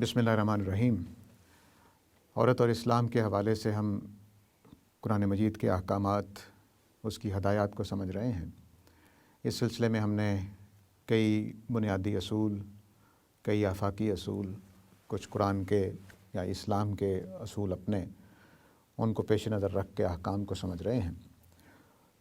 بسم اللہ الرحمن الرحیم۔ عورت اور اسلام کے حوالے سے ہم قرآن مجید کے احکامات، اس کی ہدایات کو سمجھ رہے ہیں۔ اس سلسلے میں ہم نے کئی بنیادی اصول، کئی آفاقی اصول، کچھ قرآن کے یا اسلام کے اصول اپنے ان کو پیش نظر رکھ کے احکام کو سمجھ رہے ہیں۔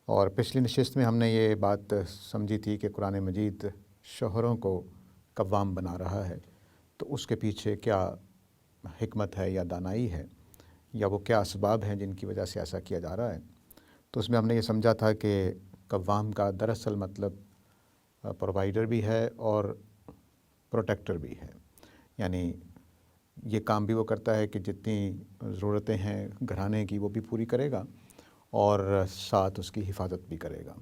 اور پچھلی نشست میں ہم نے یہ بات سمجھی تھی کہ قرآن مجید شوہروں کو قوام بنا رہا ہے، تو اس کے پیچھے کیا حکمت ہے یا دانائی ہے، یا وہ کیا اسباب ہیں جن کی وجہ سے ایسا کیا جا رہا ہے۔ تو اس میں ہم نے یہ سمجھا تھا کہ قوام کا دراصل مطلب پرووائڈر بھی ہے اور پروٹیکٹر بھی ہے، یعنی یہ کام بھی وہ کرتا ہے کہ جتنی ضرورتیں ہیں گھرانے کی وہ بھی پوری کرے گا اور ساتھ اس کی حفاظت بھی کرے گا۔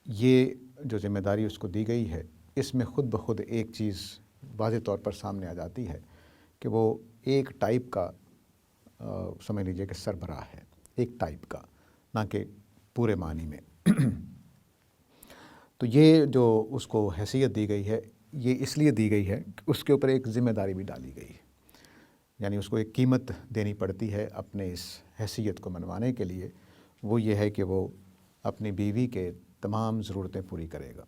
یہ جو ذمہ داری اس کو دی گئی ہے، اس میں خود بخود ایک چیز واضح طور پر سامنے آ جاتی ہے کہ وہ ایک ٹائپ کا سمجھ لیجئے کہ سربراہ ہے، ایک ٹائپ کا، نہ کہ پورے معنی میں۔ تو یہ جو اس کو حیثیت دی گئی ہے، یہ اس لیے دی گئی ہے کہ اس کے اوپر ایک ذمہ داری بھی ڈالی گئی ہے، یعنی اس کو ایک قیمت دینی پڑتی ہے اپنے اس حیثیت کو منوانے کے لیے۔ وہ یہ ہے کہ وہ اپنی بیوی کے تمام ضرورتیں پوری کرے گا۔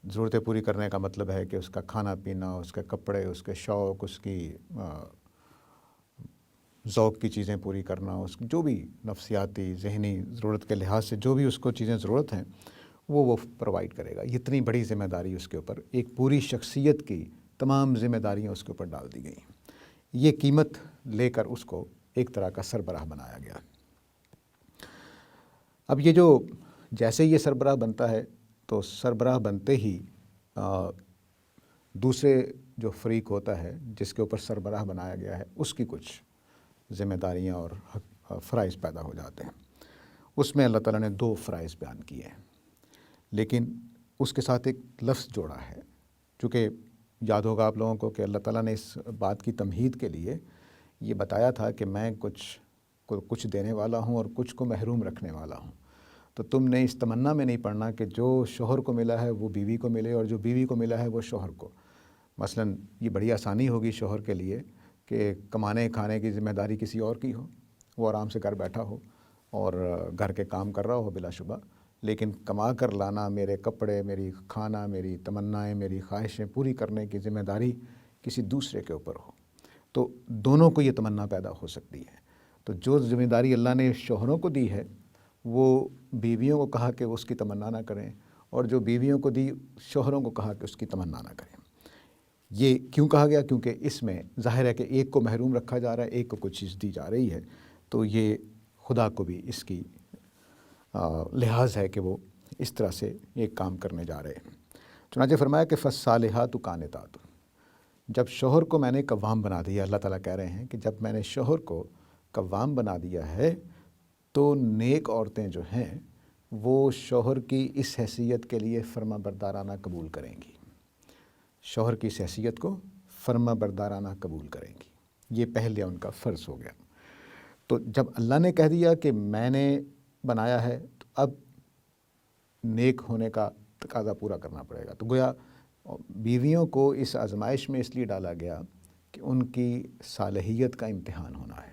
ضرورتیں پوری کرنے کا مطلب ہے کہ اس کا کھانا پینا، اس کے کپڑے، اس کے شوق، اس کی ذوق کی چیزیں پوری کرنا، اس جو بھی نفسیاتی ذہنی ضرورت کے لحاظ سے جو بھی اس کو چیزیں ضرورت ہیں وہ پرووائڈ کرے گا۔ اتنی بڑی ذمہ داری اس کے اوپر، ایک پوری شخصیت کی تمام ذمہ داریاں اس کے اوپر ڈال دی گئیں۔ یہ قیمت لے کر اس کو ایک طرح کا سربراہ بنایا گیا۔ اب یہ جو جیسے یہ سربراہ بنتا ہے تو سربراہ بنتے ہی دوسرے جو فریق ہوتا ہے جس کے اوپر سربراہ بنایا گیا ہے، اس کی کچھ ذمہ داریاں اور فرائض پیدا ہو جاتے ہیں۔ اس میں اللہ تعالیٰ نے 2 فرائض بیان کیے ہیں، لیکن اس کے ساتھ ایک لفظ جوڑا ہے، چونکہ یاد ہوگا آپ لوگوں کو کہ اللہ تعالیٰ نے اس بات کی تمہید کے لیے یہ بتایا تھا کہ میں کچھ دینے والا ہوں اور کچھ کو محروم رکھنے والا ہوں۔ تو تم نے اس تمنا میں نہیں پڑھنا کہ جو شوہر کو ملا ہے وہ بیوی کو ملے اور جو بیوی کو ملا ہے وہ شوہر کو۔ مثلاً یہ بڑی آسانی ہوگی شوہر کے لیے کہ کمانے کھانے کی ذمہ داری کسی اور کی ہو، وہ آرام سے گھر بیٹھا ہو اور گھر کے کام کر رہا ہو بلا شبہ، لیکن کما کر لانا، میرے کپڑے، میری کھانا، میری تمنائیں، میری خواہشیں پوری کرنے کی ذمہ داری کسی دوسرے کے اوپر ہو، تو دونوں کو یہ تمنا پیدا ہو سکتی ہے۔ تو جو ذمہ داری اللہ نے شوہروں کو دی ہے وہ بیویوں کو کہا کہ اس کی تمنا نہ کریں، اور جو بیویوں کو دی شوہروں کو کہا کہ اس کی تمنا نہ کریں۔ یہ کیوں کہا گیا؟ کیونکہ اس میں ظاہر ہے کہ ایک کو محروم رکھا جا رہا ہے، ایک کو کچھ چیز دی جا رہی ہے، تو یہ خدا کو بھی اس کی لحاظ ہے کہ وہ اس طرح سے ایک کام کرنے جا رہے ہیں۔ چنانچہ فرمایا کہ فالصالحات قانتات، جب شوہر کو میں نے قوام بنا دیا، اللہ تعالیٰ کہہ رہے ہیں کہ جب میں نے شوہر کو قوام بنا دیا ہے تو نیک عورتیں جو ہیں وہ شوہر کی اس حیثیت کے لیے فرما بردارانہ قبول کریں گی، شوہر کی اس حیثیت کو فرما بردارانہ قبول کریں گی۔ یہ پہلے ان کا فرض ہو گیا۔ تو جب اللہ نے کہہ دیا کہ میں نے بنایا ہے تو اب نیک ہونے کا تقاضا پورا کرنا پڑے گا۔ تو گویا بیویوں کو اس آزمائش میں اس لیے ڈالا گیا کہ ان کی صالحیت کا امتحان ہونا ہے،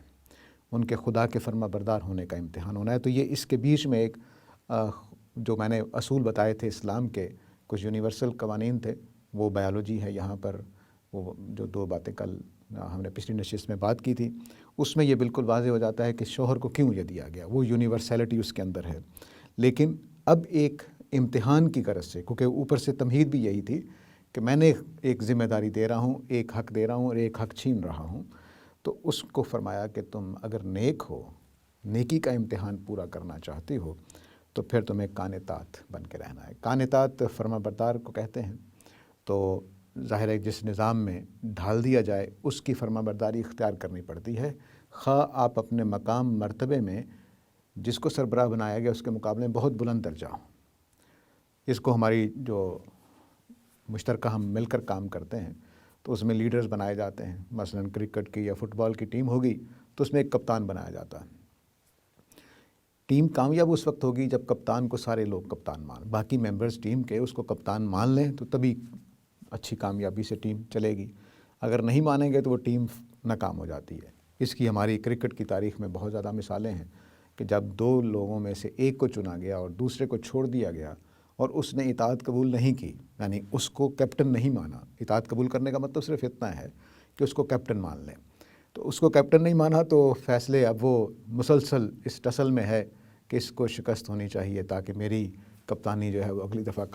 ان کے خدا کے فرما بردار ہونے کا امتحان ہونا ہے۔ تو یہ اس کے بیچ میں ایک جو میں نے اصول بتائے تھے اسلام کے، کچھ یونیورسل قوانین تھے، وہ بایولوجی ہے یہاں پر، وہ جو 2 باتیں کل ہم نے پچھلی نشست میں بات کی تھی، اس میں یہ بالکل واضح ہو جاتا ہے کہ شوہر کو کیوں یہ دیا گیا، وہ یونیورسیلٹی اس کے اندر ہے۔ لیکن اب ایک امتحان کی غرض سے، کیونکہ اوپر سے تمہید بھی یہی تھی کہ میں نے ایک ذمہ داری دے رہا ہوں، ایک حق دے رہا ہوں اور ایک حق چھین رہا ہوں، تو اس کو فرمایا کہ تم اگر نیک ہو، نیکی کا امتحان پورا کرنا چاہتے ہو، تو پھر تمہیں قانتات بن کے رہنا ہے۔ قانتات فرما بردار کو کہتے ہیں۔ تو ظاہر ہے جس نظام میں ڈھال دیا جائے اس کی فرما برداری اختیار کرنی پڑتی ہے، خواہ آپ اپنے مقام مرتبے میں جس کو سربراہ بنایا گیا اس کے مقابلے میں بہت بلند درجہ ہوں۔ اس کو ہماری جو مشترکہ ہم مل کر کام کرتے ہیں تو اس میں لیڈرز بنائے جاتے ہیں۔ مثلاً کرکٹ کی یا فٹ بال کی ٹیم ہوگی تو اس میں ایک کپتان بنایا جاتا ہے۔ ٹیم کامیاب اس وقت ہوگی جب کپتان کو سارے لوگ کپتان باقی ممبرز ٹیم کے اس کو کپتان مان لیں، تو تبھی اچھی کامیابی سے ٹیم چلے گی۔ اگر نہیں مانیں گے تو وہ ٹیم ناکام ہو جاتی ہے۔ اس کی ہماری کرکٹ کی تاریخ میں بہت زیادہ مثالیں ہیں کہ جب دو لوگوں میں سے ایک کو چنا گیا اور دوسرے کو چھوڑ دیا گیا اور اس نے اطاعت قبول نہیں کی، یعنی اس کو کیپٹن نہیں مانا۔ اطاعت قبول کرنے کا مطلب صرف اتنا ہے کہ اس کو کیپٹن مان لیں، تو اس کو کیپٹن نہیں مانا تو فیصلے اب وہ مسلسل اس ٹسل میں ہے کہ اس کو شکست ہونی چاہیے تاکہ میری کپتانی جو ہے وہ اگلی دفعہ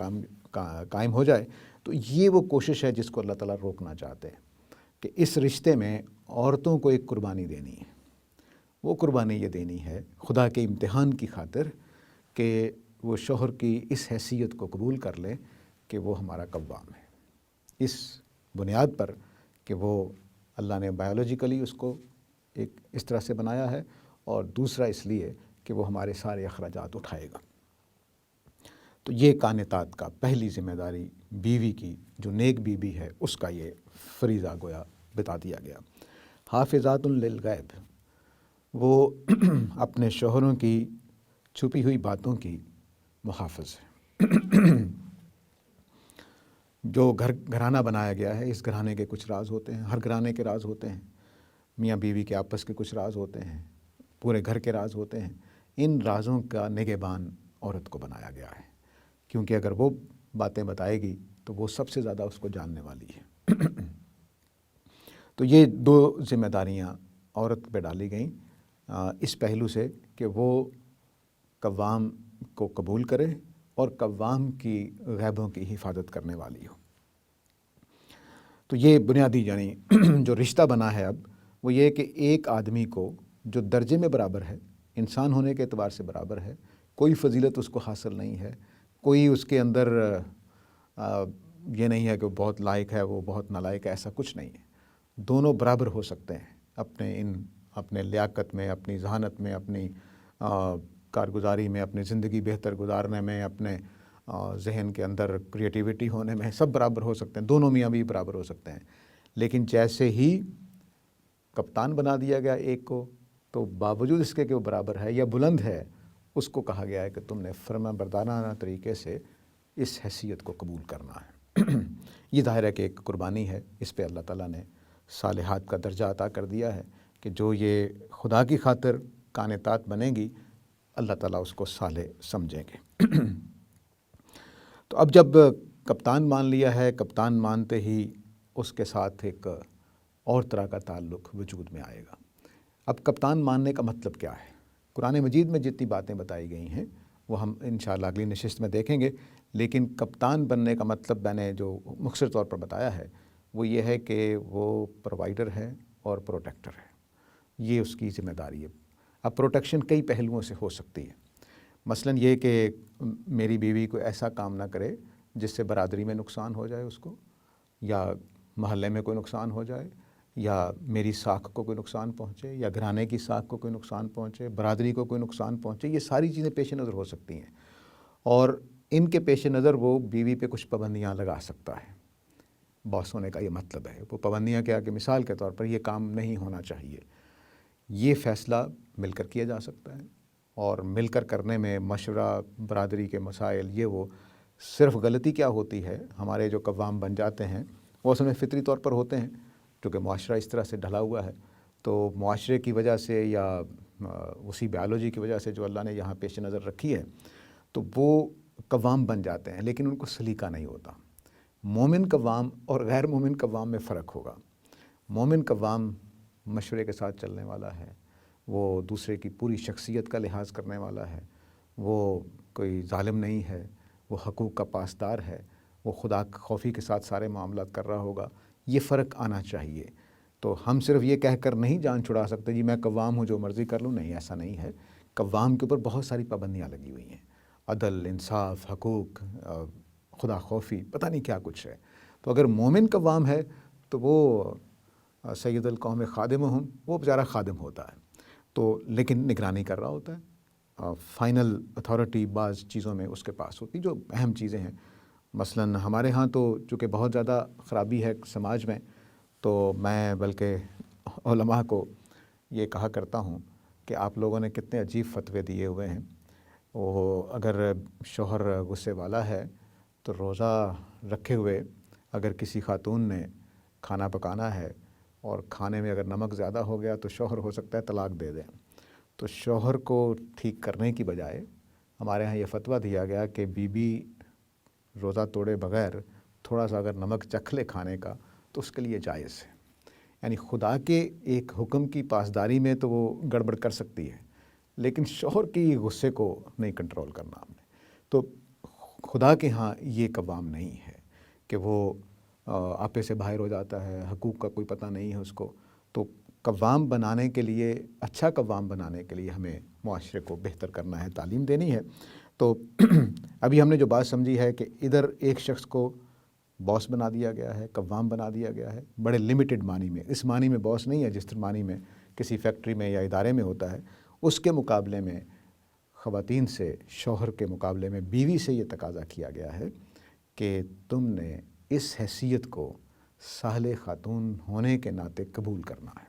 قائم ہو جائے۔ تو یہ وہ کوشش ہے جس کو اللہ تعالیٰ روکنا چاہتے ہیں کہ اس رشتے میں عورتوں کو ایک قربانی دینی ہے۔ وہ قربانی یہ دینی ہے خدا کے امتحان کی خاطر کہ وہ شوہر کی اس حیثیت کو قبول کر لے کہ وہ ہمارا قوام ہے، اس بنیاد پر کہ وہ اللہ نے بایولوجیکلی اس کو ایک اس طرح سے بنایا ہے، اور دوسرا اس لیے کہ وہ ہمارے سارے اخراجات اٹھائے گا۔ تو یہ کانتات کا پہلی ذمہ داری بیوی کی، جو نیک بیوی ہے، اس کا یہ فریضہ گویا بتا دیا گیا۔ حافظات للغیب، وہ اپنے شوہروں کی چھپی ہوئی باتوں کی محافظ ہے۔ جو گھرانہ بنایا گیا ہے، اس گھرانے کے کچھ راز ہوتے ہیں، ہر گھرانے کے راز ہوتے ہیں، میاں بیوی کے آپس کے کچھ راز ہوتے ہیں، پورے گھر کے راز ہوتے ہیں۔ ان رازوں کا نگہبان عورت کو بنایا گیا ہے، کیونکہ اگر وہ باتیں بتائے گی تو وہ سب سے زیادہ اس کو جاننے والی ہے۔ تو یہ دو ذمہ داریاں عورت پہ ڈالی گئیں اس پہلو سے کہ وہ قوام کو قبول کرے اور قوام کی غیبوں کی حفاظت کرنے والی ہو۔ تو یہ بنیادی یعنی جو رشتہ بنا ہے اب وہ یہ کہ ایک آدمی کو جو درجے میں برابر ہے، انسان ہونے کے اعتبار سے برابر ہے، کوئی فضیلت اس کو حاصل نہیں ہے، کوئی اس کے اندر یہ نہیں ہے کہ وہ بہت لائق ہے، وہ بہت نالائق ہے، ایسا کچھ نہیں ہے۔ دونوں برابر ہو سکتے ہیں اپنے لیاقت میں، اپنی ذہانت میں، اپنی کارگزاری میں، اپنی زندگی بہتر گزارنے میں، اپنے ذہن کے اندر کریٹیوٹی ہونے میں، سب برابر ہو سکتے ہیں، دونوں میاں بھی برابر ہو سکتے ہیں۔ لیکن جیسے ہی کپتان بنا دیا گیا ایک کو، تو باوجود اس کے کہ وہ برابر ہے یا بلند ہے، اس کو کہا گیا ہے کہ تم نے فرما بردارانہ طریقے سے اس حیثیت کو قبول کرنا ہے۔ یہ ظاہر ہے کہ ایک قربانی ہے، اس پہ اللہ تعالیٰ نے صالحات کا درجہ عطا کر دیا ہے کہ جو یہ خدا کی خاطر کانتات بنے گی، اللہ تعالیٰ اس کو صالح سمجھیں گے۔ تو اب جب کپتان مان لیا ہے، کپتان مانتے ہی اس کے ساتھ ایک اور طرح کا تعلق وجود میں آئے گا۔ اب کپتان ماننے کا مطلب کیا ہے؟ قرآن مجید میں جتنی باتیں بتائی گئی ہیں وہ ہم انشاءاللہ اگلی نشست میں دیکھیں گے، لیکن کپتان بننے کا مطلب میں نے جو مختصر طور پر بتایا ہے وہ یہ ہے کہ وہ پرووائڈر ہے اور پروٹیکٹر ہے، یہ اس کی ذمہ داری ہے۔ اب پروٹیکشن کئی پہلوؤں سے ہو سکتی ہے، مثلاً یہ کہ میری بیوی کو ایسا کام نہ کرے جس سے برادری میں نقصان ہو جائے اس کو، یا محلے میں کوئی نقصان ہو جائے، یا میری ساکھ کو کوئی نقصان پہنچے، یا گھرانے کی ساکھ کو کوئی نقصان پہنچے، برادری کو کوئی نقصان پہنچے۔ یہ ساری چیزیں پیش نظر ہو سکتی ہیں، اور ان کے پیش نظر وہ بیوی پہ کچھ پابندیاں لگا سکتا ہے۔ باس ہونے کا یہ مطلب ہے، وہ پابندیاں کیا کہ مثال کے طور پر یہ کام نہیں ہونا چاہیے، یہ فیصلہ مل کر کیا جا سکتا ہے، اور مل کر کرنے میں مشورہ، برادری کے مسائل، یہ وہ صرف غلطی کیا ہوتی ہے، ہمارے جو قوام بن جاتے ہیں وہ اصل میں فطری طور پر ہوتے ہیں، کیونکہ معاشرہ اس طرح سے ڈھلا ہوا ہے، تو معاشرے کی وجہ سے یا اسی بیالوجی کی وجہ سے جو اللہ نے یہاں پیش نظر رکھی ہے، تو وہ قوام بن جاتے ہیں، لیکن ان کو سلیقہ نہیں ہوتا۔ مومن قوام اور غیر مومن قوام میں فرق ہوگا۔ مومن قوام مشورے کے ساتھ چلنے والا ہے، وہ دوسرے کی پوری شخصیت کا لحاظ کرنے والا ہے، وہ کوئی ظالم نہیں ہے، وہ حقوق کا پاسدار ہے، وہ خدا خوفی کے ساتھ سارے معاملات کر رہا ہوگا۔ یہ فرق آنا چاہیے۔ تو ہم صرف یہ کہہ کر نہیں جان چھڑا سکتے جی میں قوام ہوں جو مرضی کر لوں، نہیں، ایسا نہیں ہے۔ قوام کے اوپر بہت ساری پابندیاں لگی ہوئی ہیں، عدل، انصاف، حقوق، خدا خوفی، پتہ نہیں کیا کچھ ہے۔ تو اگر مومن قوام ہے تو وہ سید القوم خادمہم، وہ بیچارہ خادم ہوتا ہے، تو لیکن نگرانی کر رہا ہوتا ہے، فائنل اتھارٹی بعض چیزوں میں اس کے پاس ہوتی، جو اہم چیزیں ہیں۔ مثلاً ہمارے ہاں تو چونکہ بہت زیادہ خرابی ہے سماج میں، تو میں بلکہ علماء کو یہ کہا کرتا ہوں کہ آپ لوگوں نے کتنے عجیب فتوے دیے ہوئے ہیں۔ وہ اگر شوہر غصے والا ہے تو روزہ رکھے ہوئے اگر کسی خاتون نے کھانا پکانا ہے اور کھانے میں اگر نمک زیادہ ہو گیا تو شوہر ہو سکتا ہے طلاق دے دیں، تو شوہر کو ٹھیک کرنے کی بجائے ہمارے ہاں یہ فتویٰ دیا گیا کہ بیوی روزہ توڑے بغیر تھوڑا سا اگر نمک چکھ لے کھانے کا تو اس کے لیے جائز ہے۔ یعنی خدا کے ایک حکم کی پاسداری میں تو وہ گڑبڑ کر سکتی ہے، لیکن شوہر کی غصے کو نہیں کنٹرول کرنا ہم نے۔ تو خدا کے ہاں یہ قوام نہیں ہے کہ وہ آپے سے باہر ہو جاتا ہے، حقوق کا کوئی پتہ نہیں ہے اس کو۔ تو قوام بنانے کے لیے، اچھا قوام بنانے کے لیے ہمیں معاشرے کو بہتر کرنا ہے، تعلیم دینی ہے۔ تو ابھی ہم نے جو بات سمجھی ہے کہ ادھر ایک شخص کو باس بنا دیا گیا ہے، قوام بنا دیا گیا ہے، بڑے لمیٹڈ معنی میں، اس معنی میں باس نہیں ہے جس معنی میں کسی فیکٹری میں یا ادارے میں ہوتا ہے۔ اس کے مقابلے میں خواتین سے، شوہر کے مقابلے میں بیوی سے یہ تقاضا کیا گیا ہے کہ تم نے اس حیثیت کو صالح خاتون ہونے کے ناطے قبول کرنا ہے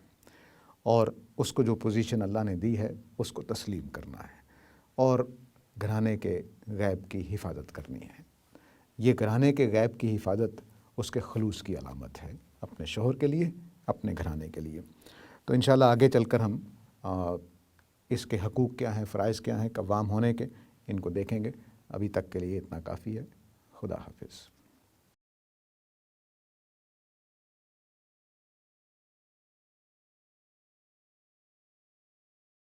اور اس کو جو پوزیشن اللہ نے دی ہے اس کو تسلیم کرنا ہے اور گھرانے کے غیب کی حفاظت کرنی ہے۔ یہ گھرانے کے غیب کی حفاظت اس کے خلوص کی علامت ہے، اپنے شوہر کے لیے، اپنے گھرانے کے لیے۔ تو انشاءاللہ آگے چل کر ہم اس کے حقوق کیا ہیں، فرائض کیا ہیں قوام ہونے کے، ان کو دیکھیں گے۔ ابھی تک کے لیے اتنا کافی ہے۔ خدا حافظ۔